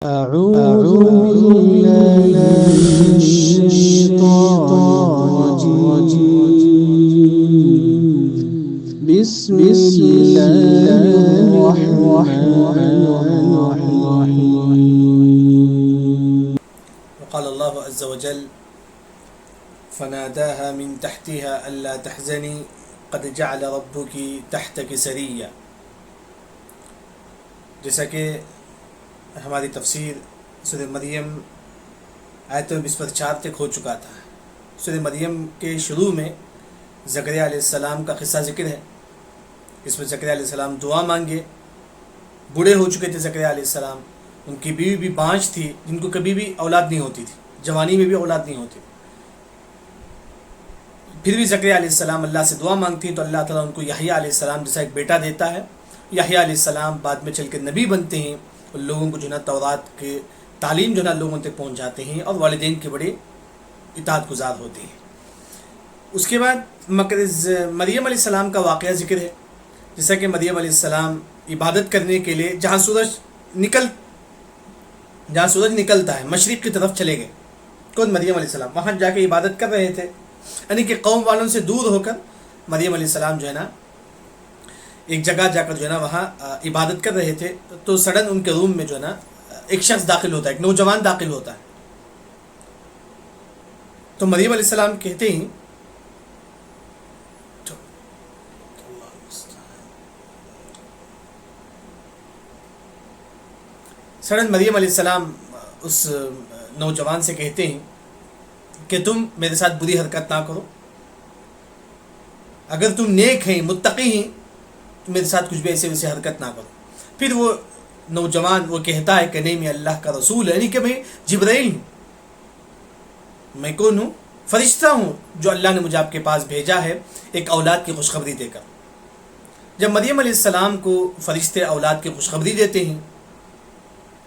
أعوذ بالله من الشيطان الرجيم بسم الله الرحمن الرحيم وقال الله عز وجل فناداها من تحتها ألا تحزني قد جعل ربك تحتك سريا. جیسا کہ ہماری تفسیر سورہ مریم آیت 24 تک ہو چکا تھا. سورہ مریم کے شروع میں زکریا علیہ السلام کا قصہ ذکر ہے. اس میں زکریا علیہ السلام دعا مانگے. بوڑھے ہو چکے تھے زکریا علیہ السلام. ان کی بیوی بھی بانجھ تھی جن کو کبھی بھی اولاد نہیں ہوتی تھی. جوانی میں بھی اولاد نہیں ہوتی. پھر بھی زکریا علیہ السلام اللہ سے دعا مانگتی ہیں تو اللہ تعالیٰ ان کو یحییٰ علیہ السلام جیسا ایک بیٹا دیتا ہے. یحییٰ علیہ السلام بعد میں چل کے نبی بنتے ہیں اور لوگوں کو جو ہے تورات کے تعلیم جو ہے لوگوں تک پہنچاتے ہیں اور والدین کے بڑے اطاعت گزار ہوتے ہیں. اس کے بعد مریم علیہ السلام کا واقعہ ذکر ہے. جیسا کہ مریم علیہ السلام عبادت کرنے کے لیے جہاں سورج نکلتا ہے مشرق کی طرف چلے گئے. کون؟ مریم علیہ السلام. وہاں جا کے عبادت کر رہے تھے. یعنی کہ قوم والوں سے دور ہو کر مریم علیہ السلام جو ہے نا ایک جگہ جا کر جو ہے نا وہاں عبادت کر رہے تھے. تو سڈن ان کے روم میں جو ہے نا ایک شخص داخل ہوتا ہے, ایک نوجوان داخل ہوتا ہے. تو مریم علیہ السلام کہتے ہیں سڈن مریم علیہ السلام اس نوجوان سے کہتے ہیں کہ تم میرے ساتھ بری حرکت نہ کرو. اگر تم نیک ہیں, متقی ہیں, تو میرے ساتھ کچھ بھی ایسے ویسے حرکت نہ کرو. پھر وہ نوجوان وہ کہتا ہے کہ نہیں, میں اللہ کا رسول ہے, یعنی کہ میں جبرائیل ہوں. میں کون ہوں؟ فرشتہ ہوں جو اللہ نے مجھے آپ کے پاس بھیجا ہے ایک اولاد کی خوشخبری دے کر. جب مریم علیہ السلام کو فرشتے اولاد کی خوشخبری دیتے ہیں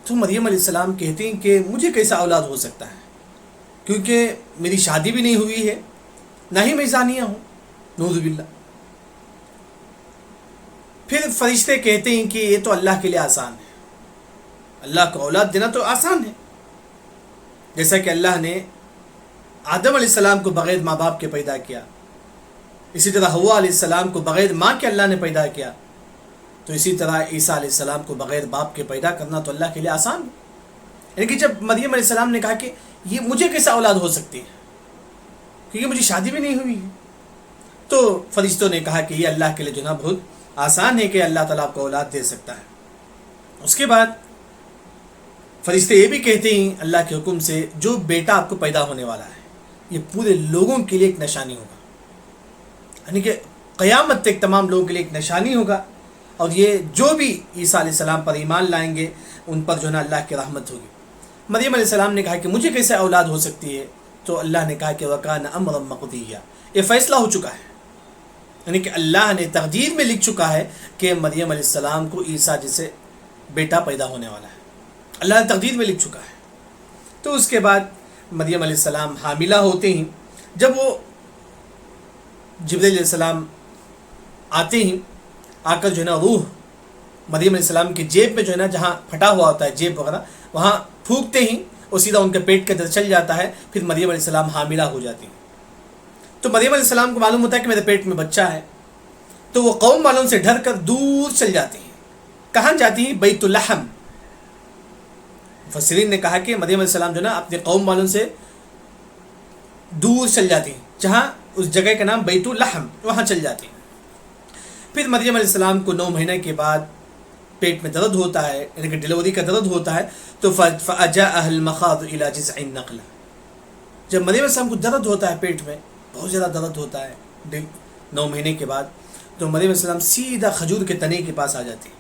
تو مریم علیہ السلام کہتے ہیں کہ مجھے کیسا اولاد ہو سکتا ہے, کیونکہ میری شادی بھی نہیں ہوئی ہے, نہ ہی میں زانیہ ہوں, نعوذ باللہ. پھر فرشتے کہتے ہیں کہ یہ تو اللہ کے لیے آسان ہے, اللہ کو اولاد دینا تو آسان ہے. جیسا کہ اللہ نے آدم علیہ السلام کو بغیر ماں باپ کے پیدا کیا, اسی طرح حوا علیہ السلام کو بغیر ماں کے اللہ نے پیدا کیا, تو اسی طرح عیسیٰ علیہ السلام کو بغیر باپ کے پیدا کرنا تو اللہ کے لیے آسان ہے. یعنی کہ جب مریم علیہ السلام نے کہا کہ یہ مجھے کیسا اولاد ہو سکتی ہے کیونکہ مجھے شادی بھی نہیں ہوئی ہے, تو فرشتوں نے کہا کہ یہ اللہ کے لیے جو نا بہت آسان ہے کہ اللہ تعالیٰ آپ کو اولاد دے سکتا ہے. اس کے بعد فرشتے یہ بھی کہتے ہیں اللہ کے حکم سے جو بیٹا آپ کو پیدا ہونے والا ہے یہ پورے لوگوں کے لیے ایک نشانی ہوگا, یعنی کہ قیامت تک تمام لوگوں کے لیے ایک نشانی ہوگا. اور یہ جو بھی عیسیٰ علیہ السلام پر ایمان لائیں گے ان پر جو نا اللہ کی رحمت ہوگی. مریم علیہ السلام نے کہا کہ مجھے کیسے اولاد ہو سکتی ہے, تو اللہ نے کہا کہ وَكَانَ أَمْرًا مَقْضِيًّا, یہ فیصلہ ہو چکا ہے. یعنی کہ اللہ نے تقدیر میں لکھ چکا ہے کہ مریم علیہ السلام کو عیسیٰ جیسے بیٹا پیدا ہونے والا ہے. اللہ نے تقدیر میں لکھ چکا ہے. تو اس کے بعد مریم علیہ السلام حاملہ ہوتے ہیں. جب وہ جبرائیل علیہ السلام آتے ہیں, آ کر جو ہے نا روح مریم علیہ السلام کی جیب میں جو ہے نا جہاں پھٹا ہوا ہوتا ہے جیب وغیرہ وہاں پھونکتے ہیں اور سیدھا ان کے پیٹ کے اندر چل جاتا ہے. پھر مریم علیہ السلام حاملہ ہو جاتی ہیں. تو مریم علیہ السلام کو معلوم ہوتا ہے کہ میرے پیٹ میں بچہ ہے, تو وہ قوم والوں سے ڈر کر دور چل جاتی ہیں. کہاں جاتی ہیں؟ بیت اللحم. مفسرین نے کہا کہ مریم علیہ السلام جو نا اپنے قوم والوں سے دور چل جاتی ہیں, جہاں اس جگہ کا نام بیت اللحم, وہاں چل جاتی ہیں. پھر مریم علیہ السلام کو 9 مہینے کے بعد پیٹ میں درد ہوتا ہے, یعنی کہ ڈلیوری کا درد ہوتا ہے. تو فَأَجَاءَهَا الْمَخَاضُ إِلَى جِذْعِ النَّخْلَةِ, جب مریم علیہ السلام کو درد ہوتا ہے پیٹ میں بہت زیادہ درد ہوتا ہے 9 مہینے کے بعد, تو مریم علیہ السلام سیدھا کھجور کے تنے کے پاس آ جاتی ہیں.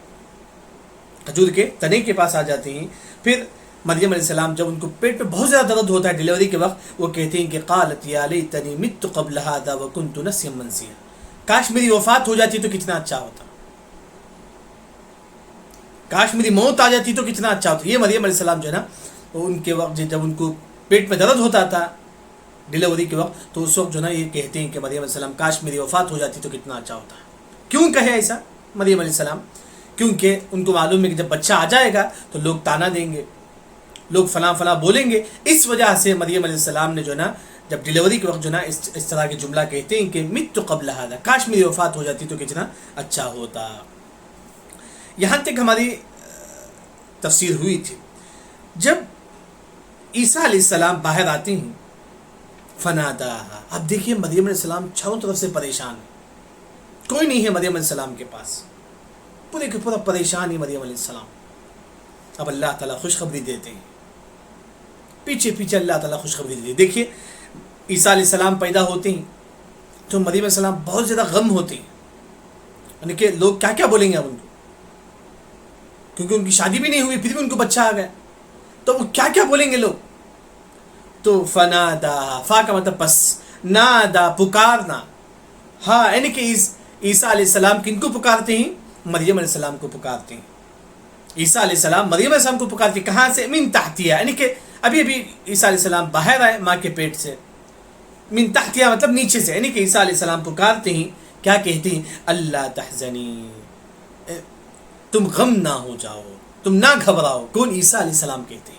کھجور کے تنے کے پاس آ جاتی ہیں. پھر مریم علیہ السلام جب ان کو پیٹ میں بہت زیادہ درد ہوتا ہے ڈلیوری کے وقت, وہ کہتے ہیں کہ قالت یا لیتنی مت قبل هذا وكنت نسيا منسيا, کاش میری وفات ہو جاتی تو کتنا اچھا ہوتا, کاش میری موت آ جاتی تو کتنا اچھا ہوتا. یہ مریم علیہ السلام جو ہے نا ان کے وقت جب ان کو پیٹ میں درد ہوتا تھا ڈلیوری کے وقت, تو اس وقت جو نا یہ کہتے ہیں کہ مریم علیہ السلام کاش میری وفات ہو جاتی تو کتنا اچھا ہوتا. کیوں کہے ایسا مریم علیہ السلام؟ کیونکہ ان کو معلوم ہے کہ جب بچہ آ جائے گا تو لوگ تانا دیں گے, لوگ فلاں فلاں بولیں گے. اس وجہ سے مریم علیہ السلام نے جو نا جب ڈیلیوری کے وقت جو نا اس طرح کے جملہ کہتے ہیں کہ مت قبل ھذا، کاش میری وفات ہو جاتی تو کتنا اچھا ہوتا. یہاں تک ہماری تفسیر ہوئی تھی. جب عیسیٰ علیہ السلام باہر آتے ہیں فناداہا، اب دیکھیے مریم علیہ السلام چاروں طرف سے پریشان ہے، کوئی نہیں ہے مریم علیہ السلام کے پاس، پورے کے پورا پریشان ہی مریم علیہ السلام. اب اللہ تعالیٰ خوشخبری دیتے ہیں، پیچھے پیچھے اللہ تعالیٰ خوشخبری دیتے ہیں. دیکھیے عیسیٰ علیہ السلام پیدا ہوتے ہیں تو مریم علیہ السلام بہت زیادہ غم ہوتے ہیں، یعنی کہ لوگ کیا کیا بولیں گے اب ان کو، کیونکہ ان کی شادی بھی نہیں ہوئی پھر بھی ان کو بچہ آ گیا، تو وہ کیا کیا بولیں گے لوگ. تو فنادا، فا کا مطلب پس، نادا پکارنا، ہاں یعنی کہ عیسیٰ علیہ السلام کن کو پکارتے ہیں؟ مریم علیہ السلام کو پکارتے ہیں. عیسیٰ علیہ السلام مریم علیہ السلام کو پکارتے ہیں، کہاں سے؟ من تحتیہ، یعنی کہ ابھی ابھی عیسیٰ علیہ السلام باہر آئے ماں کے پیٹ سے، من تحتیہ مطلب نیچے سے، یعنی کہ عیسیٰ علیہ السلام پکارتے ہیں، کیا کہتے ہیں؟ اللہ تحزنی، تم غم نہ ہو جاؤ، تم نہ گھبراؤ. کون؟ عیسیٰ علیہ السلام کہتے ہیں.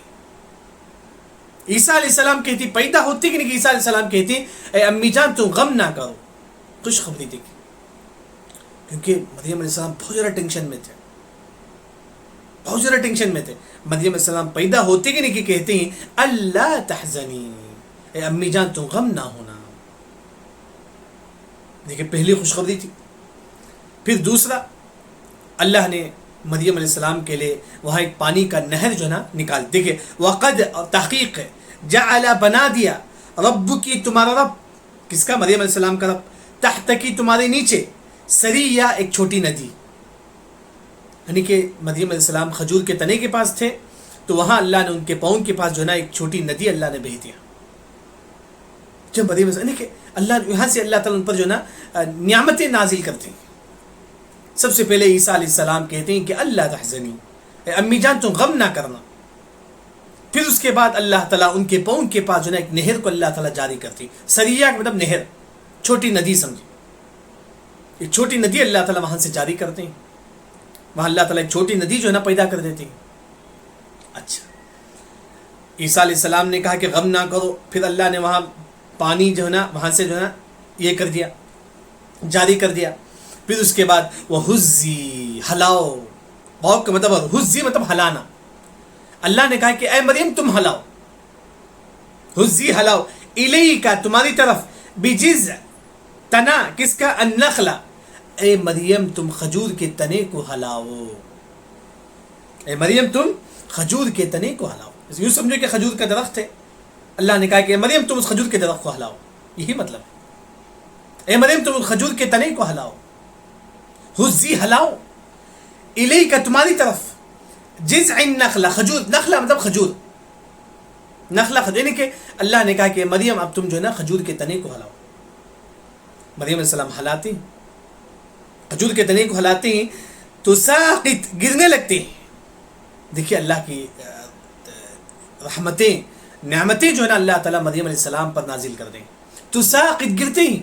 عیسیٰ علیہ السلام کہتی، پیدا ہوتی کہ نہیں کہ عیسیٰ علیہ السلام کہتی اے امی جان تم غم نہ کرو. خوشخبری دیکھی، کیونکہ مریم علیہ السلام بہت زیادہ ٹینشن میں تھے، بہت زیادہ ٹینشن میں تھے. مریم علیہ السلام پیدا ہوتے کہ نہیں کہ کہتے ہیں اللہ تحزنی، اے امی جان تم غم نہ ہونا. دیکھیں پہلی خوشخبری تھی. پھر دوسرا، اللہ نے مریم علیہ السلام کے لیے وہاں ایک پانی کا نہر جو ہے نا نکال. دیکھیں وقد، تحقیق ہے، جعل بنا دیا، رب کی تمہارا رب، کس کا؟ مریم علیہ السلام کا رب، تحت کی تمہارے نیچے، سریہ ایک چھوٹی ندی، یعنی کہ مریم علیہ السلام کھجور کے تنے کے پاس تھے تو وہاں اللہ نے ان کے پاؤں کے پاس جو ہے نا ایک چھوٹی ندی اللہ نے بھیج دیا. جب مریم علیہ السلام، یعنی کہ اللہ یہاں سے اللہ تعالیٰ ان پر جو ہے نا نعمتیں نازل کرتے ہیں. سب سے پہلے عیسیٰ علیہ السلام کہتے ہیں کہ اللہ تحزنی، اے امی جان تم غم نہ کرنا. پھر اس کے بعد اللہ تعالیٰ ان کے پاؤں کے پاس جو ہے ایک نہر کو اللہ تعالیٰ جاری کرتی. سریہ کا مطلب نہر، چھوٹی ندی سمجھے، ایک چھوٹی ندی اللہ تعالیٰ وہاں سے جاری کرتے ہیں. وہاں اللہ تعالیٰ ایک چھوٹی ندی جو ہے نا پیدا کر دیتے ہیں. اچھا، عیسیٰ علیہ السلام نے کہا کہ غم نہ کرو، پھر اللہ نے وہاں پانی جو ہے نا وہاں سے جو ہے نا یہ کر دیا، جاری کر دیا. پھر اس کے بعد وہ حزی، ہلاؤ، واو کا مطلب حزی مطلب ہلانا. اللہ نے کہا کہ اے مریم تم ہلاؤ، حزی ہلاؤ، الی کا تمہاری طرف، بجز تنا کس کا؟ النخلا، اے مریم تم کھجور کے تنے کو ہلاؤ، اے مریم تم کھجور کے تنے کو ہلاؤ. یوں سمجھو کہ کھجور کا درخت ہے، اللہ نے کہا کہ اے مریم تم اس کھجور کے درخت کو ہلاؤ، یہی مطلب ہے، اے مریم تم اس کھجور کے تنے کو ہلاؤ. حزی ہلاؤ، الی کا تمہاری طرف، جذع النخلہ، کھجور، نخلہ مطلب کھجور، نخلہ کھجور، یعنی کہ اللہ نے کہا کہ مریم اب تم جو ہے نا کھجور کے تنے کو ہلاؤ. مریم علیہ السلام ہلاتے ہیں، کھجور کے تنے کو ہلاتے ہیں تو ساقط، گرنے لگتے ہیں. دیکھیے اللہ کی رحمتیں، نعمتیں جو ہے نا اللہ تعالیٰ مریم علیہ السلام پر نازل کر دیں. تو ساقط گرتے ہیں،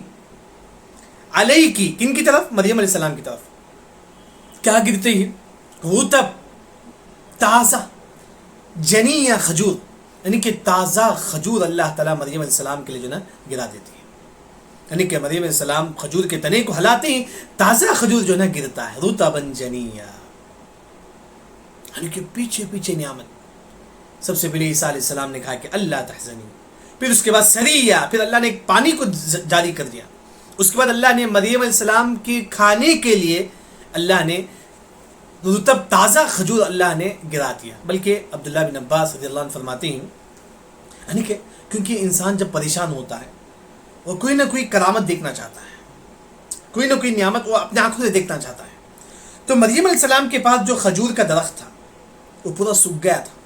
علیہ کی، کن کی طرف؟ مریم علیہ السلام کی طرف. کیا گرتے ہیں؟ رطب، تازہ، جنیہ کھجور، یعنی کہ تازہ کھجور اللہ تعالیٰ مریم علیہ السلام کے لیے جو نا گرا دیتے ہیں. یعنی کہ مریم علیہ السلام کھجور کے تنے کو ہلاتے ہیں، تازہ کھجور جو نا گرتا ہے، رطبا جنیہ، یعنی کہ پیچھے پیچھے نعمت. سب سے پہلے عیسیٰ علیہ السلام نے کہا کہ اللہ تحزنی، پھر اس کے بعد سریہ، پھر اللہ نے ایک پانی کو جاری کر دیا. اس کے بعد اللہ نے مریم علیہ السلام کے کھانے کے لیے اللہ نے رطب تازہ کھجور اللہ نے گرا دیا. بلکہ عبداللہ بن عباس رضی اللہ عنہ فرماتے ہیں، یعنی کہ کیونکہ انسان جب پریشان ہوتا ہے وہ کوئی نہ کوئی کرامت دیکھنا چاہتا ہے، کوئی نہ کوئی نعمت وہ اپنے آنکھوں سے دیکھنا چاہتا ہے. تو مریم علیہ السلام کے پاس جو کھجور کا درخت تھا وہ پورا سوکھ گیا تھا،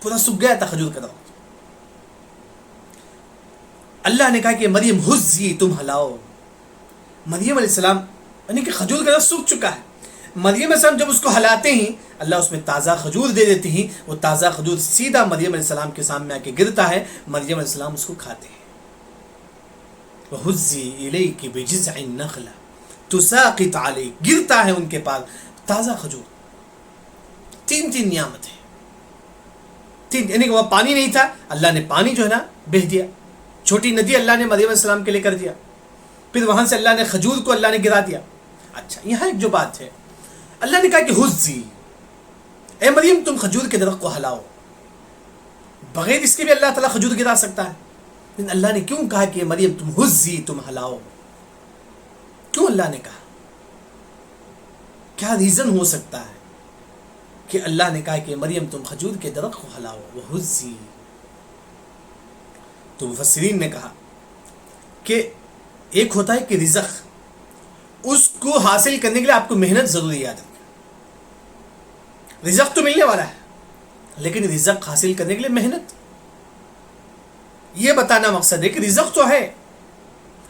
پورا سوکھ گیا تھا کھجور کا درخت. اللہ نے کہا کہ مریم حزی، تم ہلاؤ. مریم علیہ السلام یعنی کہ کھجور کا درخت سوکھ چکا ہے، مریم علیہ السلام جب اس کو ہلاتے ہیں اللہ اس میں تازہ کھجور دے دیتے ہیں. وہ تازہ کھجور سیدھا مریم علیہ السلام کے سامنے آ کے گرتا ہے، مریم علیہ السلام اس کو کھاتے ہیں. وَحُزِّي إِلَيْكِ بِجِذْعِ النَّخْلَةِ تُسَاقِطْ عَلَيْكِ، گرتا ہے ان کے پاس تازہ کھجور. تین نعمتیں، یعنی کہ وہ پانی نہیں تھا، اللہ نے پانی جو ہے نا بہہ دیا، چھوٹی ندی اللہ نے مریم علیہ السلام کے لیے کر دیا، پھر وہاں سے اللہ نے کھجور کو اللہ نے گرا دیا۔ اچھا یہاں ایک جو بات ہے، اللہ نے کہا کہ حزی، اے مریم تم کھجور کے درخت کو ہلاؤ، بغیر اس کے بھی اللہ تعالیٰ کھجور گرا سکتا ہے، لیکن اللہ نے کیوں کہا کہ مریم تم حزی، تم ہلاؤ؟ کیوں اللہ نے کہا؟ کیا ریزن ہو سکتا ہے کہ اللہ نے کہا کہ مریم تم کھجور کے درخت کو ہلاؤ وحزی؟ تو مفسرین نے کہا کہ ایک ہوتا ہے کہ رزق، اس کو حاصل کرنے کے لیے آپ کو محنت ضروری ہے۔ رزق تو ملنے والا ہے، لیکن رزق حاصل کرنے کے لیے محنت، یہ بتانا مقصد ہے کہ رزق تو ہے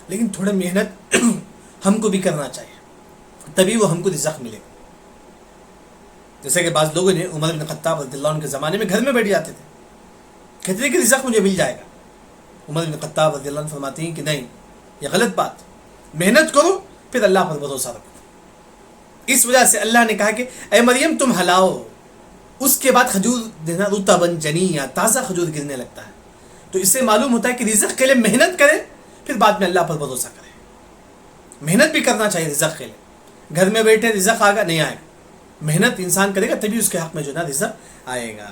لیکن تھوڑا محنت ہم کو بھی کرنا چاہیے، تبھی وہ ہم کو رزق ملے گا۔ جیسے کہ بعض لوگوں نے عمر بن خطاب رضی اللہ عنہ کے زمانے میں گھر میں بیٹھ جاتے تھے، کہتے تھے کہ رزق مجھے مل جائے گا۔ عمر بن خطاب رضی اللہ عنہ فرماتے ہیں کہ نہیں، یہ غلط بات، محنت کرو پھر اللہ پر بھروسہ رکھو۔ اس وجہ سے اللہ نے کہا کہ اے مریم تم ہلاؤ، اس کے بعد کھجور دینا رطباً جنیا، تازہ کھجور گرنے لگتا ہے۔ تو اس سے معلوم ہوتا ہے کہ رزق کے لیے محنت کرے، پھر بعد میں اللہ پر بھروسہ کرے۔ محنت بھی کرنا چاہیے رزق کے لیے، گھر میں بیٹھے رزق آگا نہیں آئے گا، محنت انسان کرے گا تبھی اس کے حق میں جو نا رزق آئے گا۔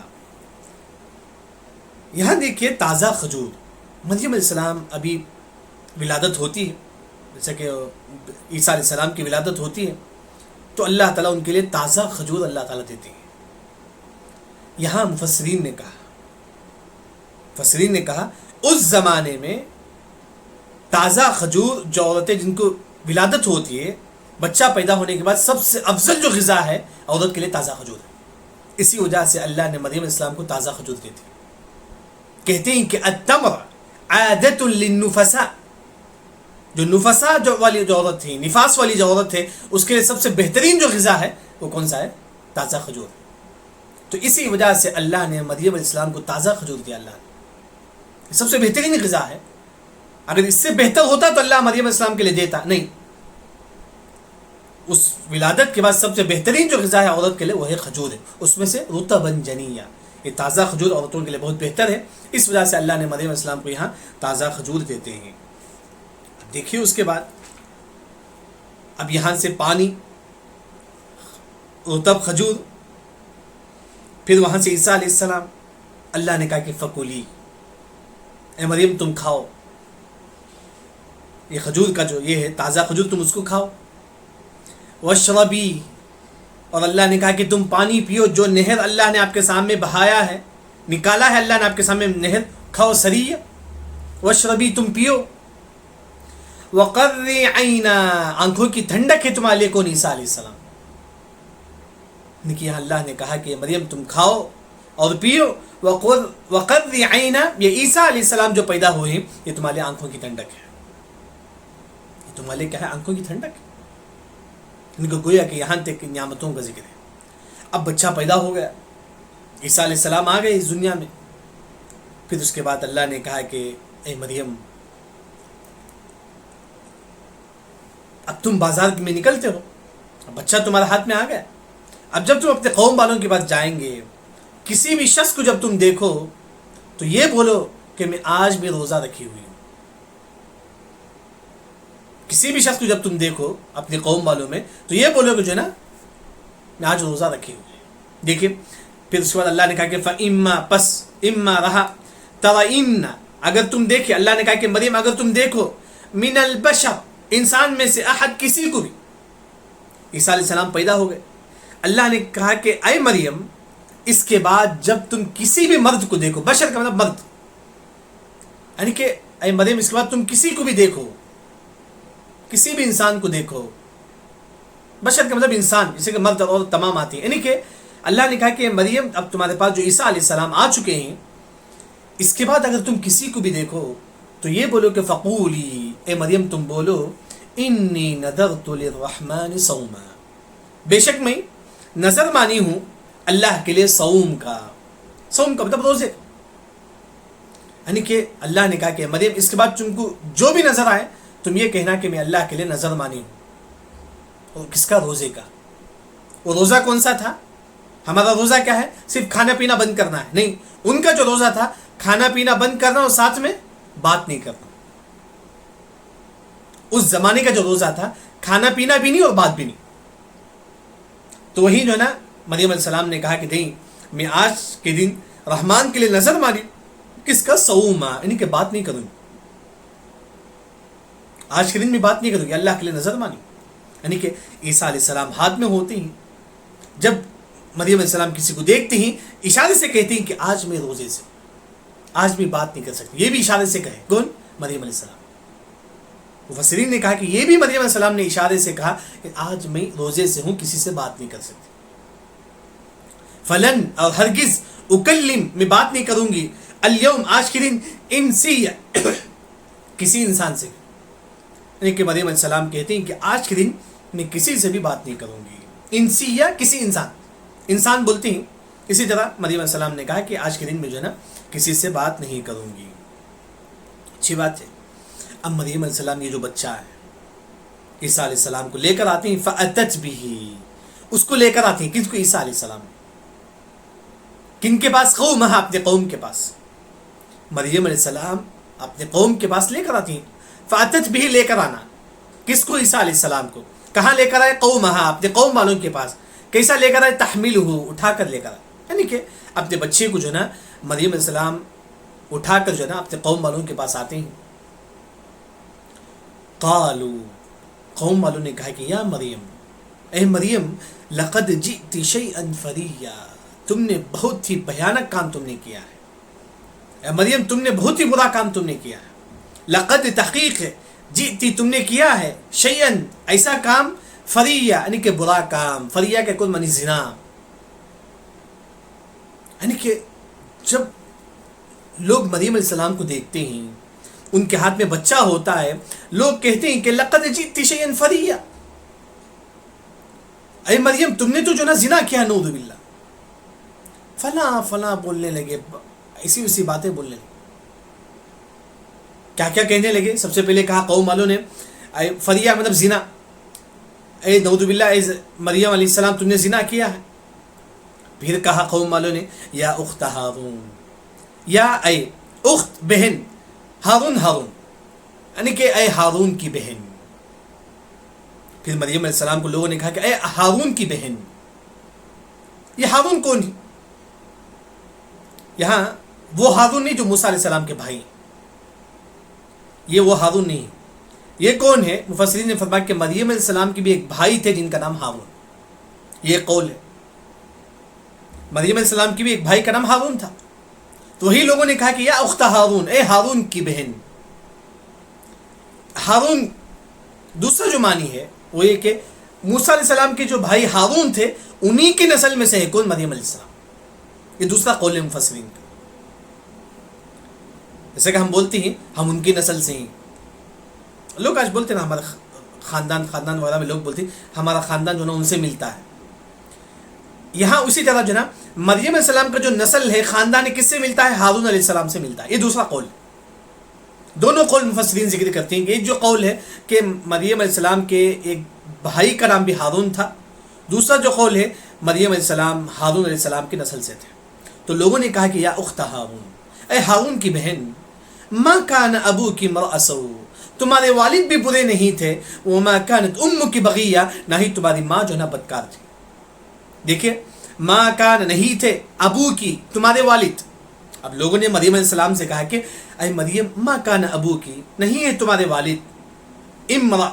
یہاں دیکھیے تازہ کھجور، مریم علیہ السلام ابھی ولادت ہوتی ہے، جیسے کہ عیسیٰ علیہ السلام کی ولادت ہوتی ہے، تو اللہ تعالیٰ ان کے لیے تازہ کھجور اللہ تعالیٰ دیتے ہیں۔ یہاں مفسرین نے کہا اس زمانے میں تازہ کھجور، جو عورتیں جن کو ولادت ہوتی ہے، بچہ پیدا ہونے کے بعد سب سے افضل جو غذا ہے عورت کے لیے تازہ کھجور ہے۔ اسی وجہ سے اللہ نے مریم علیہ السلام کو تازہ کھجور دیتے ہیں۔ کہتے ہیں کہ التمر عادت للنفساء، جو نفسا والی جو عورت تھی، نفاس والی جو عورت ہے، اس کے لیے سب سے بہترین جو غذا ہے وہ کون سا ہے؟ تازہ کھجور۔ تو اسی وجہ سے اللہ نے مریم علیہ السلام کو تازہ کھجور دیا۔ اللہ نے سب سے بہترین غذا ہے، اگر اس سے بہتر ہوتا تو اللہ مریم علیہ السلام کے لیے دیتا نہیں۔ اس ولادت کے بعد سب سے بہترین جو غذا ہے عورت کے لیے وہ ہے کھجور ہے، اس میں سے رطباً جنیا، یہ تازہ کھجور عورتوں کے لیے بہت بہتر ہے۔ اس وجہ سے اللہ نے مریم علیہ السلام کو یہاں تازہ کھجور دیتے ہیں۔ اب دیکھیے اس کے بعد اب یہاں سے پانی، رطب کھجور، پھر وہاں سے عیسیٰ علیہ السلام، اللہ نے کہا کہ فکولی، اے مریم تم کھاؤ، یہ کھجور کا جو یہ ہے تازہ کھجور تم اس کو کھاؤ، واشربی، اور اللہ نے کہا کہ تم پانی پیو، جو نہر اللہ نے آپ کے سامنے بہایا ہے، نکالا ہے اللہ نے آپ کے سامنے نہر، کھاؤ سریع، واشربی تم پیو، وقرری عینا، آنکھوں کی ٹھنڈک ہے تمہارے لیے کون؟ عیسیٰ علیہ السلام۔ یہاں اللہ نے کہا کہ مریم تم کھاؤ اور پیو، وقرری عینا، یہ عیسیٰ علیہ السلام جو پیدا ہوئے ہیں یہ تمہارے لیے آنکھوں کی ٹھنڈک ہے، یہ تمہارے لیے کیا ہے؟ آنکھوں کی ٹھنڈک ہے۔ ان کو گویا کہ یہاں تک نعمتوں کا ذکر ہے۔ اب بچہ پیدا ہو گیا، عیسیٰ علیہ السلام آ گئے اس دنیا میں، پھر اس کے بعد اللہ نے کہا کہ اے مریم اب تم بازار میں نکلتے ہو، اب بچہ تمہارے ہاتھ میں آ گیا، اب جب تم اپنے قوم والوں کے پاس جائیں گے، کسی بھی شخص کو جب تم دیکھو تو یہ بولو کہ میں آج بھی روزہ رکھی ہوئی ہوں۔ کسی بھی شخص کو جب تم دیکھو اپنے قوم والوں میں تو یہ بولو کہ جو ہے نا میں آج روزہ رکھی ہوئی ہے۔ دیکھیں پھر اس کے بعد اللہ نے کہا کہ فَإِمَّا پس اما رہا تَرَئِنَّ، اگر تم دیکھے، اللہ نے کہا کہ مریم اگر تم دیکھو، من البشر، انسان میں سے، احد، کسی کو بھی، عیسیٰ علیہ السلام پیدا ہو گئے، اللہ نے کہا کہ اے مریم اس کے بعد جب تم کسی بھی مرد کو دیکھو، بشر کا مطلب مرد، یعنی کہ اے مریم اس کے بعد تم کسی کو بھی دیکھو، کسی بھی انسان کو دیکھو، بشر کا مطلب انسان، جیسے کہ مرد اور تمام آتی ہے، یعنی کہ اللہ نے کہا کہ مریم اب تمہارے پاس جو عیسیٰ علیہ السلام آ چکے ہیں، اس کے بعد اگر تم کسی کو بھی دیکھو تو یہ بولو کہ فقولی، اے مریم تم بولو انی نذرت للرحمن صوما، بے شک میں نظر مانی ہوں اللہ کے لیے صوم کا۔ صوم کا مطلب روزے، یعنی کہ اللہ نے کہا کہ مریم اس کے بعد تم کو جو بھی نظر آئے تم یہ کہنا کہ میں اللہ کے لیے نظر مانی ہوں۔ اور کس کا؟ روزے کا۔ وہ روزہ کون سا تھا؟ ہمارا روزہ کیا ہے؟ صرف کھانا پینا بند کرنا ہے؟ نہیں، ان کا جو روزہ تھا کھانا پینا بند کرنا اور ساتھ میں بات نہیں کرنا. اس زمانے کا جو روزہ تھا کھانا پینا بھی نہیں اور بات بھی نہیں. تو وہی جو ہے نا مریم علیہ السلام نے کہا کہ نہیں، میں آج کے دن رحمان کے لیے نظر مانی. کس کا؟ صوما، یعنی کہ بات نہیں کروں گی. آج کے دن میں بات نہیں کروں گی، اللہ کے لیے نظر مانی. یعنی کہ عیسیٰ علیہ السلام ہاتھ میں ہوتے ہیں، جب مریم علیہ السلام کسی کو دیکھتی ہیں اشارے سے کہتی ہیں کہ آج میں روزے سے، آج بھی بات نہیں کر سکتی. یہ بھی اشارے سے کہے. کون؟ مریم علیہ السلام. مفسرین نے کہا کہ یہ بھی مریم علیہ السلام نے اشارے سے کہا کہ آج میں روزے سے ہوں، کسی سے بات نہیں کر سکتی. فلن، اور ہرگز، اکلم، میں بات نہیں کروں گی، الیوم، آج کے دن، انسی، کسی انسان سے. یعنی کہ مریم علیہ السلام کہتے ہیں کہ آج کے دن میں کسی سے بھی بات نہیں کروں گی. انسیہ، کسی انسان بولتے ہیں. اسی طرح مریم علیہ السلام نے کہا کہ آج کے دن میں جو ہے نا کسی سے بات نہیں کروں گی. اچھی بات ہے. اب مریم علیہ السلام یہ جو بچہ ہے عیسیٰ علیہ السلام کو لے کر آتے ہیں. فَأَتَتْ بِهِ، اس کو لے کر آتے ہیں. کس کو؟ عیسیٰ علیہ السلام. کن کے پاس؟ قومہا، اپنے قوم کے پاس. مریم علیہ السلام اپنے قوم کے پاس لے کر آتی ہیں. فَأَتَتْ بِهِ، لے کر آنا. کس کو؟ عیسیٰ علیہ السلام کو. کہاں لے کر آئے؟ قومہا، اپنے قوم والوں کے پاس. کیسا لے کر آئے؟ تحملہ، اٹھا کر لے کر آئے. یعنی کہ اپنے بچے کو جو ہے نا مریم علیہ السلام اٹھا کر جو ہے نا اپنے قوم والوں کے پاس آتے ہیں. قالو، قوم والوں نے کہا کہ یا مریم، اے مریم، لقد جئت شیئا فریا، تم نے بہت ہی بھیانک کام تم نے کیا ہے. اے مریم، تم نے بہت ہی برا کام تم نے کیا ہے. لقد، تحقیق ہے، جئتی، تم نے کیا ہے، شیئا، ایسا کام، فریا، یعنی کہ برا کام. فریا کے کل معنی زنا. یعنی کہ جب لوگ مریم علیہ السلام کو دیکھتے ہیں، ان کے ہاتھ میں بچہ ہوتا ہے، لوگ کہتے ہیں کہ لقد جئت شیئا فریا، اے مریم تم نے تو جو نا زنا کیا، نعوذ باللہ. فلاں فلاں بولنے لگے، اسی باتیں بولنے لگے. کیا کیا کہنے لگے؟ سب سے پہلے کہا قوم والوں نے فریا مطلب زنا، اے نعوذ باللہ، اے مریم علیہ السلام تم نے زنا کیا ہے. پھر کہا قوم والوں نے یا اخت ہارون، یا اے اخت، بہن، ہارون، یعنی کہ اے ہارون کی بہن. پھر مریم علیہ السلام کو لوگوں نے کہا کہ اے ہارون کی بہن. یہ ہارون کون ہے؟ یہاں وہ ہارون نہیں جو موسیٰ علیہ السلام کے بھائی، یہ وہ ہارون نہیں. یہ کون ہے؟ مفسرین نے فرمایا کہ مریم علیہ السلام کے بھی ایک بھائی تھے جن کا نام ہارون. یہ قول ہے، مریم علیہ السلام کی بھی ایک بھائی کا نام ہارون تھا. تو وہی لوگوں نے کہا کہ یا اخت ہارون، اے ہارون کی بہن. ہارون دوسرا جو معنی ہے وہ یہ کہ موسیٰ علیہ السلام کے جو بھائی ہارون تھے انہی کی نسل میں سے ہے کون؟ مریم علیہ السلام. یہ دوسرا قول ہے مفسرین کا. جیسے کہ ہم بولتے ہیں ہم ان کی نسل سے ہیں. لوگ آج بولتے ہیں نا ہمارا خاندان وغیرہ میں لوگ بولتے ہیں ہمارا خاندان جو نا ان سے ملتا ہے. یہاں اسی طرح جو نا مریم علیہ السلام کا جو نسل ہے خاندان کس سے ملتا ہے؟ ہارون علیہ السلام سے ملتا ہے. یہ دوسرا قول. دونوں قول مفسرین ذکر کرتے ہیں کہ ایک جو قول ہے کہ مریم علیہ السلام کے ایک بھائی کا نام بھی ہارون تھا، دوسرا جو قول ہے مریم علیہ السلام ہارون علیہ السلام کی نسل سے تھے. تو لوگوں نے کہا کہ یا اخت ہارون، اے ہارون کی بہن، ما کان ابوکی امرأ سوء، تمہارے والد بھی برے نہیں تھے، وما کانت امک بغیہ، نہ ہی تمہاری ماں جو ہے نا بدکار تھی. دیکھیے، ما کان، نہیں تھے، ابو کی، تمہارے والد. اب لوگوں نے مریم علیہ السلام سے کہا کہ اے مریم، ما کان ابو کی، نہیں ہے تمہارے والد، امرأ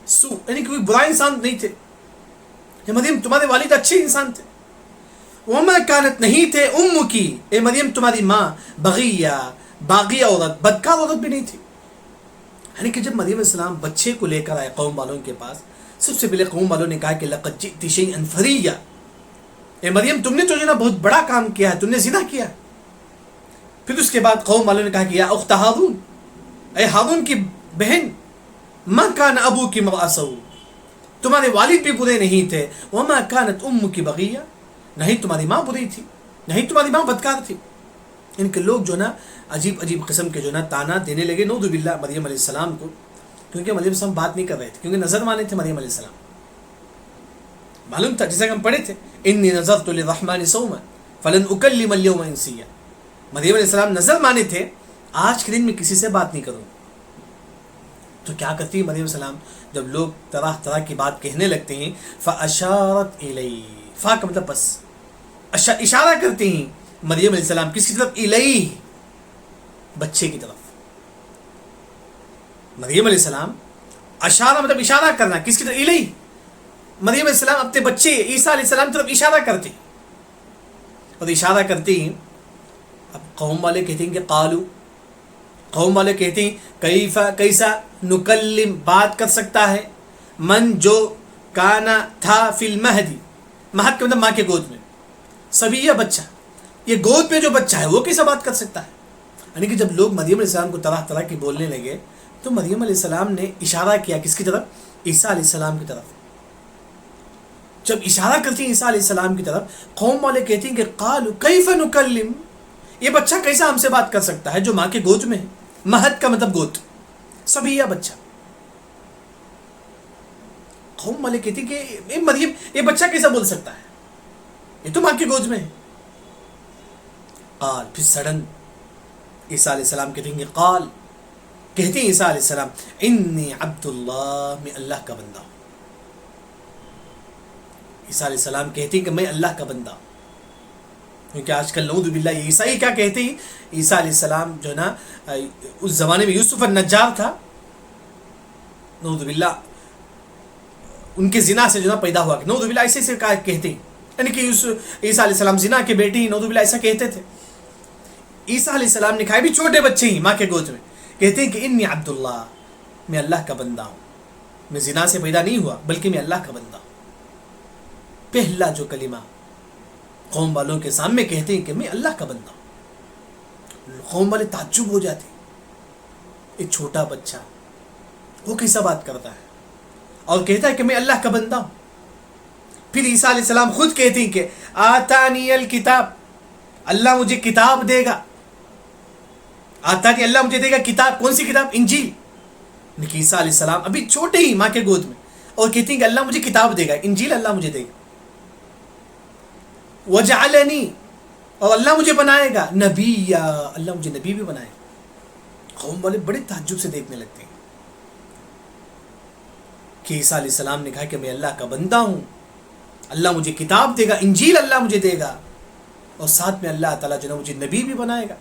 سوء، یعنی کوئی برا انسان نہیں تھے. مریم تمہارے والد اچھے انسان تھے. وما کانت، نہیں تھے، ام کی، اے مریم تمہاری ماں، بغیہ، باغی عورت، بدکار عورت بھی نہیں تھی. یعنی کہ جب مریم علیہ السلام بچے کو لے کر آئے قوم والوں کے پاس، سب سے پہلے قوم والوں نے کہا کہ لقد جئت شیئا فریا، اے مریم تم نے تو جو نا بہت بڑا کام کیا ہے، تم نے زنا کیا. پھر اس کے بعد قوم والوں نے کہا کہ یا اخت ہارون، اے ہارون کی بہن، ما کان ابوکی امرأ سوء، تمہارے والد بھی برے نہیں تھے، وما کانت امک بغیہ، نہیں تمہاری ماں بری تھی، نہیں تمہاری ماں بدکار تھی. ان کے لوگ جو نا عجیب قسم کے جو نا تانا دینے لگے نعوذ باللہ مریم علیہ السلام کو، کیونکہ مریم علیہ السلام بات نہیں کر رہے تھے، کیونکہ نظر مانے تھے مریم علیہ السلام. معلوم تھا جیسا کہ ہم پڑھے تھے انی نذرت للرحمن صوما فلن اکلم اليوم انسیا. مریم علیہ السلام نظر مانے تھے آج کے دن میں کسی سے بات نہیں کروں. تو کیا کرتی ہے مریم السلام جب لوگ طرح طرح کی بات کہنے لگتے ہیں؟ فاشارت الی، فا کا مطلب بس، اشارہ کرتی ہیں مریم علیہ السلام کس کی طرف؟ الی، بچے کی طرف. مریم علیہ السلام اشارہ مطلب اشارہ کرنا، کس کی طرف؟ الی. مریم علیہ السلام اپنے بچے عیسیٰ علیہ السلام کی طرف اشارہ کرتے ہیں، اور اشارہ کرتے ہیں. اب قوم والے کہتے ہیں کہ قالو، قوم والے کہتے ہیں کیسا نکلم، بات کر سکتا ہے، من جو کانا تھا فی المہدی، مہد کا مطلب ماں کے گود میں، صبیہ بچہ، یہ گود میں جو بچہ ہے وہ کیسا بات کر سکتا ہے؟ یعنی کہ جب لوگ مریم علیہ السلام کو طرح طرح کی بولنے لگے تو مریم علیہ السلام نے اشارہ کیا کس کی طرف؟ عیسیٰ علیہ السلام کی طرف. جب اشارہ کرتی ہیں عیسیٰ علیہ السلام کی طرف، قوم والے کہتے ہیں کہ قالو کیف نکلم، یہ بچہ کیسا ہم سے بات کر سکتا ہے جو ماں کے گود میں ہے؟ مہد کا مطلب گود، صبیہ بچہ. قوم والے کہتے ہیں کہ مریم یہ بچہ کیسا بول سکتا ہے، یہ تو ماں کے گود میں ہے. قال، پھر سڈن عیسیٰ علیہ السلام کہتے ہیں کہ قال، کہتے ہیں عیسیٰ علیہ السلام انی عبد اللہ، میں اللہ کا بندہ ہوں. عیسیٰ علیہ السلام کہتے ہیں کہ میں اللہ کا بندہ ہوں. کیونکہ آج کل نعوذ باللہ یہ عیسائی کیا کہتے ہیں؟ عیسیٰ علیہ السلام جو ہے نا اس زمانے میں یوسف النجار تھا، نعوذ باللہ ان کے زنا سے جو ہے پیدا ہوا، نعوذ باللہ ایسے سے کہتے ہیں، یعنی کہ عیسیٰ علیہ السلام زنا کے بیٹی، نعوذ باللہ ایسا کہتے تھے. عیسیٰ علیہ السلام نے کہا بھی چھوٹے بچے ہی ماں کے گود میں، کہتے ہیں کہ انی عبد اللہ، میں اللہ کا بندہ ہوں، میں زنا سے پیدا نہیں ہوا بلکہ میں اللہ کا بندہ ہوں. پہلا جو کلمہ قوم والوں کے سامنے کہتے ہیں کہ میں اللہ کا بندہ ہوں. قوم والے تعجب ہو جاتے ہیں، ایک چھوٹا بچہ وہ کیسا بات کرتا ہے اور کہتا ہے کہ میں اللہ کا بندہ ہوں. پھر عیسیٰ علیہ السلام خود کہتے ہیں کہ آتانی الکتاب، اللہ مجھے کتاب دے گا. آتانی، اللہ مجھے دے گا کتاب. کون سی کتاب؟ انجیل. لیکن عیسیٰ علیہ السلام ابھی چھوٹے ہی ماں کے گود میں، اور کہتے ہیں کہ اللہ مجھے کتاب دے گا، انجیل اللہ مجھے دے گا. وجعلنی، اور اللہ مجھے بنائے گا نبی، اللہ مجھے نبی بھی بنائے گا. قوم والے بڑے تعجب سے دیکھنے لگتے ہیں کہ عیسیٰ علیہ السلام نے کہا کہ میں اللہ کا بندہ ہوں، اللہ مجھے کتاب دے گا، انجیل اللہ مجھے دے گا، اور ساتھ میں اللہ تعالیٰ جو ہے مجھے نبی بھی بنائے گا.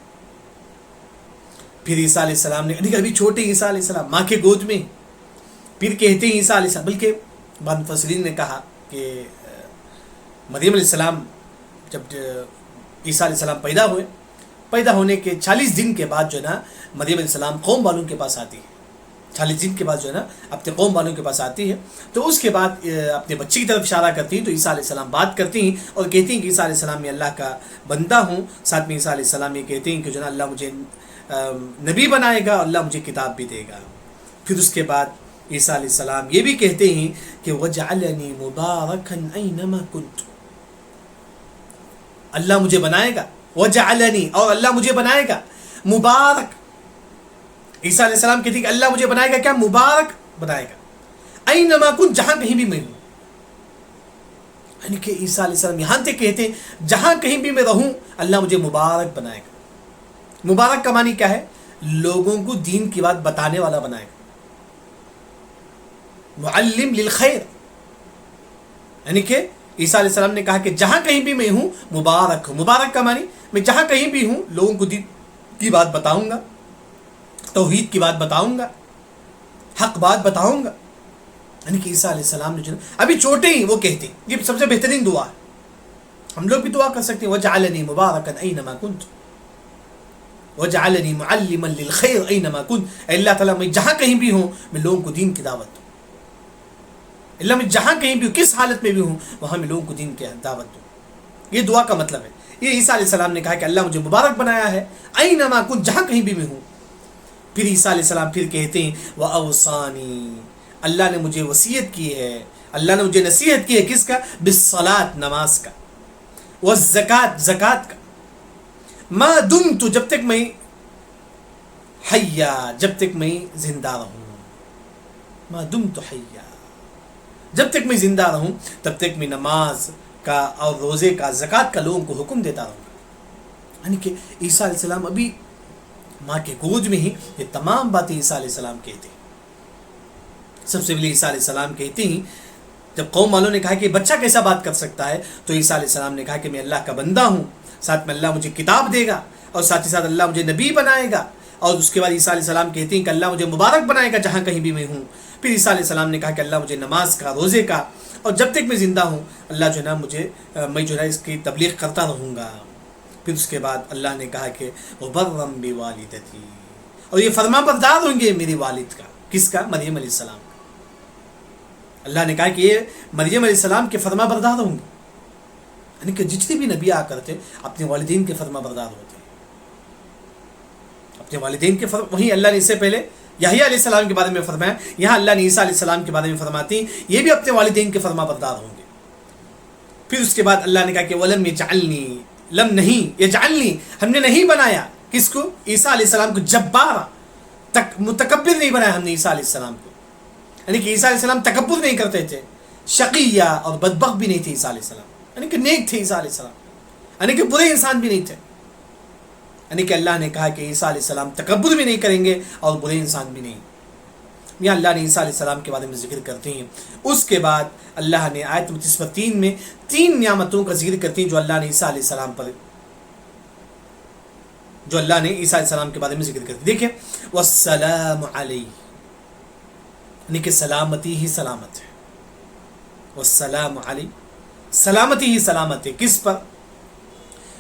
پھر عیسیٰ علیہ السلام نے ابھی چھوٹے عیسیٰ علیہ السلام ماں کے گود میں، پھر کہتے ہیں عیسیٰ علیہ السلام، بلکہ بعض مفسرین نے کہا کہ مریم علیہ السلام جب عیسیٰ علیہ السلام پیدا ہونے کے 40 دن کے بعد جو ہے نا مریم علیہ السلام قوم والوں کے پاس آتی ہے. 40 دن کے بعد جو ہے نا اپنے قوم والوں کے پاس آتی ہے، تو اس کے بعد اپنے بچے کی طرف اشارہ کرتی ہیں. تو عیسیٰ علیہ السلام بات کرتی ہیں اور کہتی ہیں کہ عیسیٰ علیہ السلام میں اللہ کا بندہ ہوں. ساتھ میں عیسیٰ علیہ السلام یہ کہتے ہیں کہ جو ہے نا اللہ مجھے نبی بنائے گا، اللہ مجھے کتاب بھی دے گا. پھر اس کے بعد عیسیٰ علیہ السلام یہ بھی کہتے ہیں کہ وجعلنی مبارکا اینما کنت، اللہ مجھے بنائے گا، وجعلنی، اور اللہ مجھے بنائے گا مبارک. عیسیٰ علیہ السلام کہتے ہیں کہ اللہ مجھے بنائے گا کیا؟ مبارک بنائے گا، اینما کنت، جہاں کہیں بھی میں ہوں. یعنی کہ عیسیٰ علیہ السلام یہاں تک کہتے ہیں جہاں کہیں بھی میں رہوں اللہ مجھے مبارک بنائے گا. مبارک کا معنی کیا ہے؟ لوگوں کو دین کی بات بتانے والا بنائے گا، معلم للخیر. یعنی کہ عیسیٰ علیہ السلام نے کہا کہ جہاں کہیں بھی میں ہوں مبارک ہوں. مبارک کا معنی میں جہاں کہیں بھی ہوں لوگوں کو دین کی بات بتاؤں گا، توحید کی بات بتاؤں گا، حق بات بتاؤں گا. یعنی کہ عیسیٰ علیہ السلام نے جو ابھی چھوٹے ہی وہ کہتے ہیں، یہ سب سے بہترین دعا ہے. ہم لوگ بھی دعا کر سکتے ہیں وجعلنی مبارکا اینما کنت وجعلنی معلما للخیر اینما کنت. اے اللہ تعالیٰ میں جہاں کہیں بھی ہوں میں لوگوں کو دین کی دعوت دوں. اللہ میں جہاں کہیں بھی ہوں، کس حالت میں بھی ہوں وہاں میں لوگوں کو دین کی دعوت دوں. یہ دعا کا مطلب ہے. یہ عیسیٰ علیہ السلام نے کہا کہ اللہ مجھے مبارک بنایا ہے، اینما کنت، جہاں کہیں بھی میں ہوں. پھر عیسیٰ علیہ السلام پھر کہتے ہیں وَأَوْصَانِي، اللہ نے مجھے وصیت کی ہے، اللہ نے مجھے نصیحت کی ہے، کس کا؟ بالصلاۃ، نماز کا، والزکاۃ، زکات کا، ما دمت، جب تک میں حیا، جب تک میں زندہ رہوں، ما دمت حیا، جب تک میں زندہ رہوں تب تک میں نماز کا اور روزے کا، زکوٰۃ کا لوگوں کو حکم دیتا رہوں گا۔ یعنی کہ عیسیٰ علیہ السلام ابھی ماں کے گود میں ہی یہ تمام باتیں عیسیٰ علیہ السلام کہتے ہیں۔ سب سے پہلے عیسیٰ علیہ السلام کہتے ہیں، جب قوم والوں نے کہا کہ بچہ کیسا بات کر سکتا ہے، تو عیسیٰ علیہ السلام نے کہا کہ میں اللہ کا بندہ ہوں، ساتھ میں اللہ مجھے کتاب دے گا، اور ساتھ ہی ساتھ اللہ مجھے نبی بنائے گا۔ اور اس کے بعد عیسیٰ علیہ السلام کہتے ہیں کہ اللہ مجھے مبارک بنائے گا جہاں کہیں بھی میں ہوں۔ پھر عیسیٰ علیہ السلام نے کہا کہ اللہ مجھے نماز کا، روزے کا، اور جب تک میں زندہ ہوں اللہ جو ہے نا میں جو ہے اس کی تبلیغ کرتا رہوں گا۔ پھر اس کے بعد اللہ نے کہا کہ وبرم بوالدتی، اور یہ فرما بردار ہوں گے میری والد کا۔ کس کا؟ مریم علیہ السلام کا۔ اللہ نے کہا کہ یہ مریم علیہ السلام کے فرما بردار ہوں گے، یعنی کہ جتنے بھی نبی آ کرتے اپنے والدین کے فرما بردار ہوتے ہیں، اپنے والدین کے وہیں اللہ نے اس سے پہلے یحییٰ علیہ السلام کے بارے میں فرمایا، یہاں اللہ نے عیسیٰ علیہ السلام کے بارے میں فرماتی ہیں یہ بھی اپنے والدین کے فرما بردار ہوں گے۔ پھر اس کے بعد اللہ نے کہا کہ ولم یجعلنی، لم نہیں، یجعلنی ہم نے نہیں بنایا، کس کو؟ عیسیٰ علیہ السلام کو جبارا، متکبر نہیں بنایا ہم نے عیسیٰ علیہ السلام کو، یعنی کہ عیسیٰ علیہ السلام تکبر نہیں کرتے تھے، شقیہ اور بدبخت بھی نہیں تھے عیسیٰ علیہ السلام، یعنی کہ نیک تھے عیسیٰ علیہ السلام، یعنی کہ برے انسان بھی نہیں تھے، یعنی کہ اللہ نے کہا کہ عیسیٰ علیہ السلام تکبر بھی نہیں کریں گے اور برے انسان بھی نہیں۔ یہاں اللہ نے عیسیٰ علیہ السلام کے بارے میں ذکر کرتے ہیں۔ اس کے بعد اللہ نے آیت 3 میں 3 نعمتوں کا ذکر کرتے ہیں جو اللہ نے عیسیٰ علیہ السلام پر، جو اللہ نے عیسیٰ علیہ السلام کے بارے میں ذکر کرتے ہیں۔ دیکھیں والسلام علیہ، یعنی کہ سلامتی ہی سلامت ہے، والسلام علیہ، سلامتی ہی سلامت ہے، کس پر؟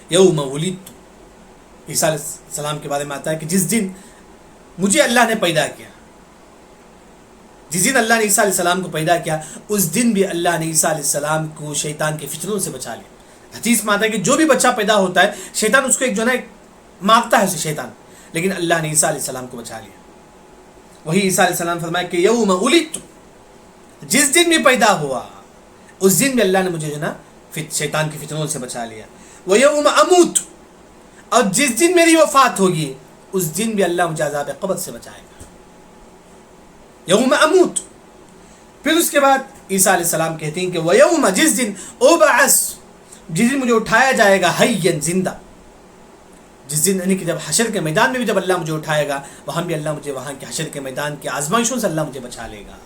یوم ولدت، عیسیٰ علیہ السلام کے بارے میں آتا ہے کہ جس دن مجھے اللہ نے پیدا کیا، جس دن اللہ نے عیسیٰ علیہ السلام کو پیدا کیا اس دن بھی اللہ نے عیسیٰ علیہ السلام کو شیطان کے فتنوں سے بچا لیا۔ حدیث میں آتا ہے کہ جو بھی بچہ پیدا ہوتا ہے شیطان اس کو ایک جو ہے مارتا ہے اسے شیطان، لیکن اللہ نے عیسیٰ علیہ السلام کو بچا لیا۔ وہی عیسیٰ علیہ السلام فرمایا کہ یوم ولدت، جس دن بھی پیدا ہوا اس دن بھی اللہ نے مجھے جو ہے نا شیطان کے فتنوں سے بچا لیا۔ ویوم اموت، اور جس دن میری وفات ہوگی اس دن بھی اللہ مجھے عذاب قبر سے بچائے گا، یوم اموت۔ پھر اس کے بعد عیسیٰ علیہ السلام کہتے ہیں کہ ویوم، جس دن ابعث، جس دن مجھے اٹھایا جائے گا حیا، زندہ، جس دن یعنی کہ جب حشر کے میدان میں بھی جب اللہ مجھے اٹھائے گا وہاں بھی اللہ مجھے وہاں کے حشر کے میدان کی آزمائشوں سے اللہ مجھے بچا لے گا۔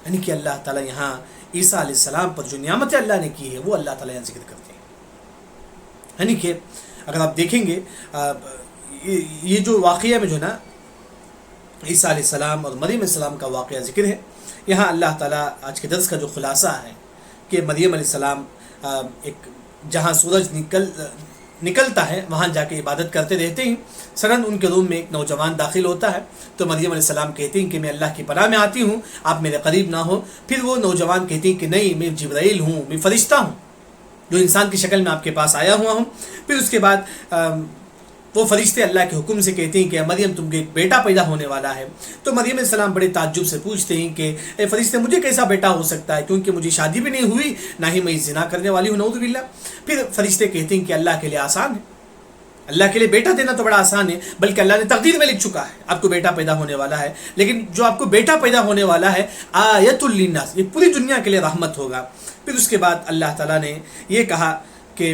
یعنی کہ اللہ تعالیٰ یہاں عیسیٰ علیہ السلام پر جو نعمتیں اللہ نے کی ہے وہ اللہ تعالیٰ یہاں ذکر کرتے ہیں۔ یعنی کہ اگر آپ دیکھیں گے یہ جو واقعہ میں جو ہے نا عیسیٰ علیہ السلام اور مریم علیہ السلام کا واقعہ ذکر ہے، یہاں اللہ تعالیٰ آج کے درس کا جو خلاصہ ہے کہ مریم علیہ السلام ایک جہاں سورج نکلتا ہے وہاں جا کے عبادت کرتے رہتے ہیں۔ سرن ان کے روم میں ایک نوجوان داخل ہوتا ہے تو مریم علیہ السلام کہتے ہیں کہ میں اللہ کی پناہ میں آتی ہوں، آپ میرے قریب نہ ہو۔ پھر وہ نوجوان کہتے ہیں کہ نہیں، میں جبرائیل ہوں، میں فرشتہ ہوں جو انسان کی شکل میں آپ کے پاس آیا ہوا ہوں۔ پھر اس کے بعد وہ فرشتے اللہ کے حکم سے کہتے ہیں کہ مریم تم کو ایک بیٹا پیدا ہونے والا ہے۔ تو مریم علیہ السلام بڑے تعجب سے پوچھتے ہیں کہ اے فرشتے مجھے کیسا بیٹا ہو سکتا ہے، کیونکہ مجھے شادی بھی نہیں ہوئی، نہ ہی میں زنا کرنے والی ہوں، نعوذ باللہ۔ پھر فرشتے کہتے ہیں کہ اللہ کے لیے آسان ہے، اللہ کے لیے بیٹا دینا تو بڑا آسان ہے، بلکہ اللہ نے تقدیر میں لکھ چکا ہے آپ کو بیٹا پیدا ہونے والا ہے، لیکن جو آپ کو بیٹا پیدا ہونے والا ہے آیۃ للناس، یہ پوری دنیا کے لیے رحمت ہوگا۔ پھر اس کے بعد اللہ تعالیٰ نے یہ کہا کہ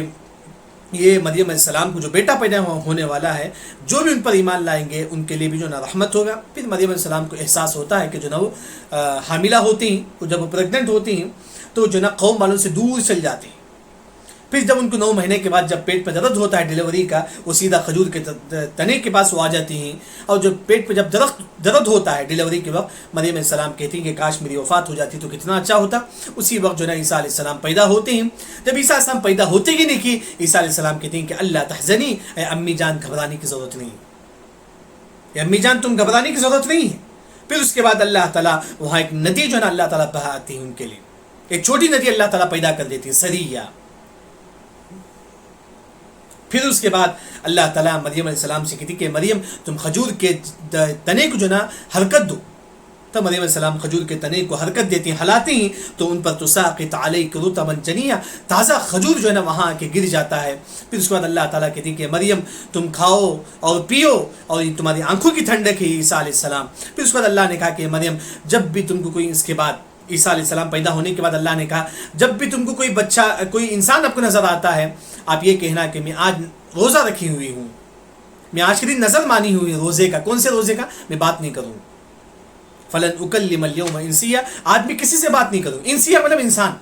یہ مریم علیہ السلام کو جو بیٹا پیدا ہونے والا ہے جو بھی ان پر ایمان لائیں گے ان کے لیے بھی جو نا رحمت ہوگا۔ پھر مریم علیہ السلام کو احساس ہوتا ہے کہ جو نا وہ حاملہ ہوتی ہیں، جب وہ پریگننٹ ہوتی ہیں تو جو نا قوم والوں سے دور چل جاتی ہیں۔ پھر جب ان کو 9 مہینے کے بعد جب پیٹ پہ درد ہوتا ہے ڈیلیوری کا، وہ سیدھا کھجور کے تنے کے پاس وہ آ جاتی ہیں، اور جب پیٹ پہ جب درد ہوتا ہے ڈیلیوری کے وقت مریم علیہ السلام کہتی ہیں کہ کاش میری وفات ہو جاتی تو کتنا اچھا ہوتا۔ اسی وقت جو نا عیسیٰ علیہ السلام پیدا ہوتے ہیں۔ جب عیسیٰ علیہ السلام پیدا ہوتے ہی نہیں کی، عیسیٰ علیہ السلام کہتے ہیں کہ اللہ تحزنی، اے امی جان گھبرانے کی ضرورت نہیں، اے امی جان تم گھبرانے کی ضرورت نہیں ہے۔ پھر اس کے بعد اللہ تعالیٰ وہاں ایک ندی جو نا اللہ تعالیٰ بہاتی ہے ان کے لیے، ایک چھوٹی ندی اللہ تعالیٰ پیدا کر دیتی ہے، سریہ۔ پھر اس کے بعد اللہ تعالیٰ مریم علیہ السلام سے کہتی کہ مریم تم کھجور کے تنے کو جو نا حرکت دو۔ تب مریم علیہ السلام کھجور کے تنے کو حرکت دیتی ہیں، ہلاتی ہیں تو ان پر تساقط علیک رطبا جنیا، تازہ کھجور جو ہے نا وہاں کے گر جاتا ہے۔ پھر اس کے بعد اللہ تعالیٰ کہتی کہ مریم تم کھاؤ اور پیو اور یہ تمہاری آنکھوں کی ٹھنڈک ہے عیسیٰ علیہ السلام۔ پھر اس کے بعد اللہ نے کہا کہ مریم جب بھی تم کو کوئی اس کے بعد عیسیٰ علیہ السلام پیدا ہونے کے بعد اللہ نے کہا جب بھی تم کو کوئی بچہ کوئی انسان آپ کو نظر آتا ہے آپ یہ کہنا کہ میں آج روزہ رکھی ہوئی ہوں، میں آج کے دن نظر مانی ہوئی ہوں روزے کا. کون سے روزے کا؟ میں بات نہیں کروں. فلن اکلم اليوم انسیہ، آج میں کسی سے بات نہیں کروں. انسیہ مطلب انسان،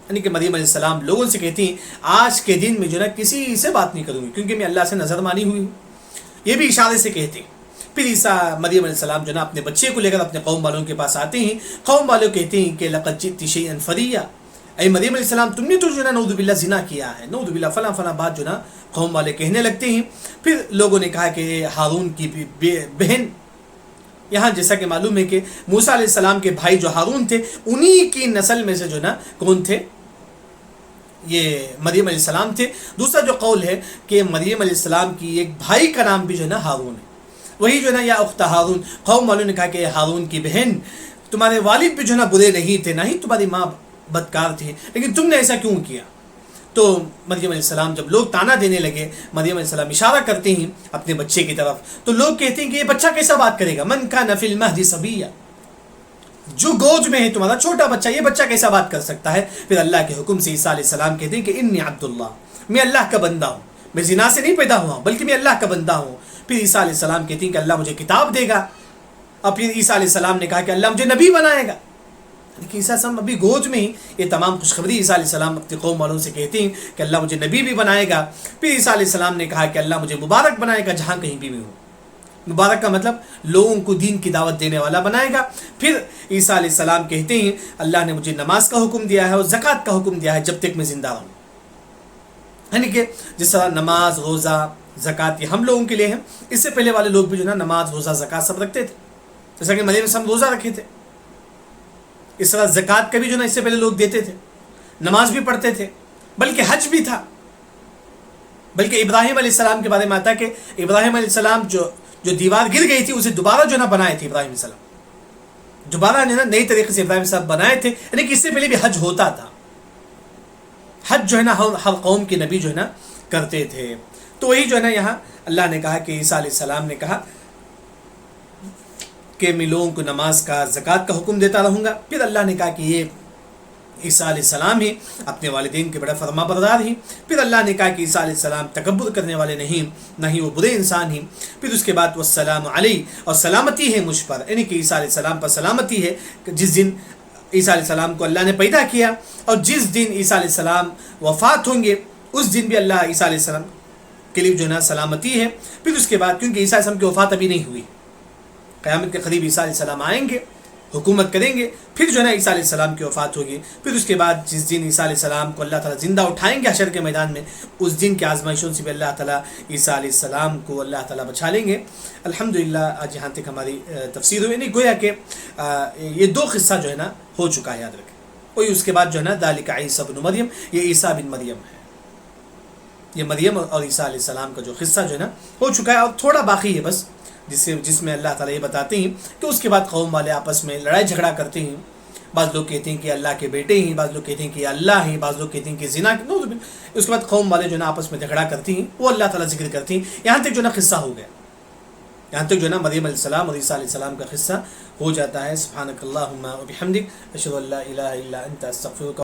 یعنی کہ مریم علیہ السلام لوگوں سے کہتی ہیں آج کے دن میں جو ہے کسی سے بات نہیں کروں گی کیونکہ میں اللہ سے نظر مانی ہوئی ہوں. یہ بھی اشارے سے کہتے ہیں. پھر عیسیٰ مریم علیہ السلام جو ہے اپنے بچے کو لے کر اپنے قوم والوں کے پاس آتے ہیں. قوم والوں کہتے ہیں کہ لقد جئت شیئا فریا، اے مریم علیہ السلام تم نے تو جو ہے نعوذ باللہ زنا کیا ہے، نعوذ باللہ فلاں فلاں بات جو ہے قوم والے کہنے لگتے ہیں. پھر لوگوں نے کہا کہ ہارون کی بہن، یہاں جیسا کہ معلوم ہے کہ موسیٰ علیہ السلام کے بھائی جو ہارون تھے انہی کی نسل میں سے جو نا کون تھے؟ یہ مریم علیہ السلام تھے. دوسرا جو قول ہے کہ مریم علیہ السلام کی ایک بھائی کا نام بھی جو ہے نا ہارون ہے، وہی جو ہے نا یا اخت ہارون. قوم والوں نے کہا کہ ہارون کی بہن تمہارے والد بھی جو ہے نا برے نہیں تھے، نہ ہی تمہاری ماں بدکار تھی، لیکن تم نے ایسا کیوں کیا؟ تو مریم علیہ السلام جب لوگ تانا دینے لگے، مریم علیہ السلام اشارہ کرتے ہیں اپنے بچے کی طرف، تو لوگ کہتے ہیں کہ یہ بچہ کیسا بات کرے گا؟ من کان فی المہد صبیہ، جو گود میں ہے تمہارا چھوٹا بچہ، یہ بچہ کیسا بات کر سکتا ہے؟ پھر اللہ کے حکم سے عیسیٰ علیہ السلام کہتے ہیں کہ انی عبداللہ، میں اللہ کا بندہ ہوں، میں زنا سے نہیں پیدا ہوا ہوں بلکہ میں اللہ کا بندہ ہوں. پھر عیسیٰ علیہ السلام کہتے ہیں کہ اللہ مجھے کتاب دے گا، اور پھر عیسیٰ علیہ السلام نے کہا کہ اللہ مجھے نبی بنائے گا. لیکن عیسیٰ السلام ابھی گود میں ہی یہ تمام خوشخبری عیسیٰ علیہ السلام اپنے قوم والوں سے کہتے ہیں کہ اللہ مجھے نبی بھی بنائے گا. پھر عیسیٰ علیہ السلام نے کہا کہ اللہ مجھے مبارک بنائے گا جہاں کہیں بھی ہوں. مبارک کا مطلب لوگوں کو دین کی دعوت دینے والا بنائے گا. پھر عیسیٰ علیہ السلام کہتے ہیں اللہ نے مجھے نماز کا حکم دیا ہے اور زکوٰۃ کا حکم دیا ہے جب تک میں زندہ ہوں. یعنی کہ جس طرح نماز، روزہ، زکوٰۃ یہ ہم لوگوں کے لیے ہیں، اس سے پہلے والے لوگ بھی جو نا نماز، روزہ، زکوٰۃ سب رکھتے تھے. جیسا کہ مریم علیہ السلام روزہ رکھے تھے، اس طرح زکوٰۃ کا بھی جو نا اس سے پہلے لوگ دیتے تھے، نماز بھی پڑھتے تھے، بلکہ حج بھی تھا. بلکہ ابراہیم علیہ السلام کے بارے میں آتا ہے کہ ابراہیم علیہ السلام جو دیوار گر گئی تھی اسے دوبارہ جو نا بنائے تھے ابراہیم علیہ السلام، دوبارہ جو نا نئی طریقے سے ابراہیم صاحب بنائے تھے. یعنی کہ اس سے پہلے بھی حج ہوتا تھا. حج جو ہے نا ہر قوم کے نبی جو ہے نا کرتے تھے. تو وہی جو ہے نا یہاں اللہ نے کہا کہ عیسیٰ علیہ السلام نے کہا کہ میں لوگوں کو نماز کا، زکوٰۃ کا حکم دیتا رہوں گا. پھر اللہ نے کہا کہ یہ عیسیٰ علیہ السلام ہی اپنے والدین کے بڑا فرما بردار ہیں. پھر اللہ نے کہا کہ عیسیٰ علیہ السلام تکبر کرنے والے نہیں، نہ ہی وہ برے انسان ہیں. پھر اس کے بعد والسلام علیہ، اور سلامتی ہے مجھ پر، یعنی کہ عیسیٰ علیہ السلام پر سلامتی ہے کہ جس دن عیسیٰ علیہ السلام کو اللہ نے پیدا کیا اور جس دن عیسیٰ علیہ السلام وفات ہوں گے اس دن بھی اللہ عیسیٰ علیہ السلام کے لیے جو ہے نا سلامتی ہے. پھر اس کے بعد کیونکہ عیسیٰ علیہ السلام کی وفات ابھی نہیں ہوئی، قیامت کے قریب عیسیٰ علیہ السلام آئیں گے، حکومت کریں گے، پھر جو ہے نا عیسیٰ علیہ السلام کی وفات ہوگی. پھر اس کے بعد جس دن عیسیٰ علیہ السلام کو اللہ تعالیٰ زندہ اٹھائیں گے حشر کے میدان میں، اس دن کے آزمائشوں سے بھی اللہ تعالیٰ عیسیٰ علیہ السلام کو اللہ تعالیٰ بچا لیں گے. الحمدللہ آج یہاں تک ہماری تفسیر ہوئی. نہیں گویا کہ یہ دو قصہ جو ہے نا ہو چکا ہے، یاد رکھیں. وہی اس کے بعد جو ہے نا ذالک عیسیٰ بن مریم، یہ عیسیٰ بن مریم ہے. یہ مریم اور عیسیٰ علیہ السلام کا جو قصہ جو ہے نا ہو چکا ہے، اور تھوڑا باقی ہے بس، جس میں اللہ تعالیٰ یہ بتاتے ہیں کہ اس کے بعد قوم والے آپس میں لڑائی جھگڑا کرتے ہیں. بعض لوگ کہتے ہیں کہ اللہ کے بیٹے ہیں، بعض لوگ کہتے ہیں کہ اللہ ہیں، بعض لوگ کہتے ہیں کہ زنا. اس کے بعد قوم والے جو ہے نا آپس میں جھگڑا کرتے ہیں، وہ اللہ تعالیٰ ذکر کرتے ہیں. یہاں تک جو ہے نا قصہ ہو گیا، یہاں تک جو ہے نا مریم علیہ السلام اور عیسیٰ علیہ السلام کا قصہ ہو جاتا ہے. سبحانک اللہم و بحمدک، اشہد ان لا الہ الا انت، استغفرک.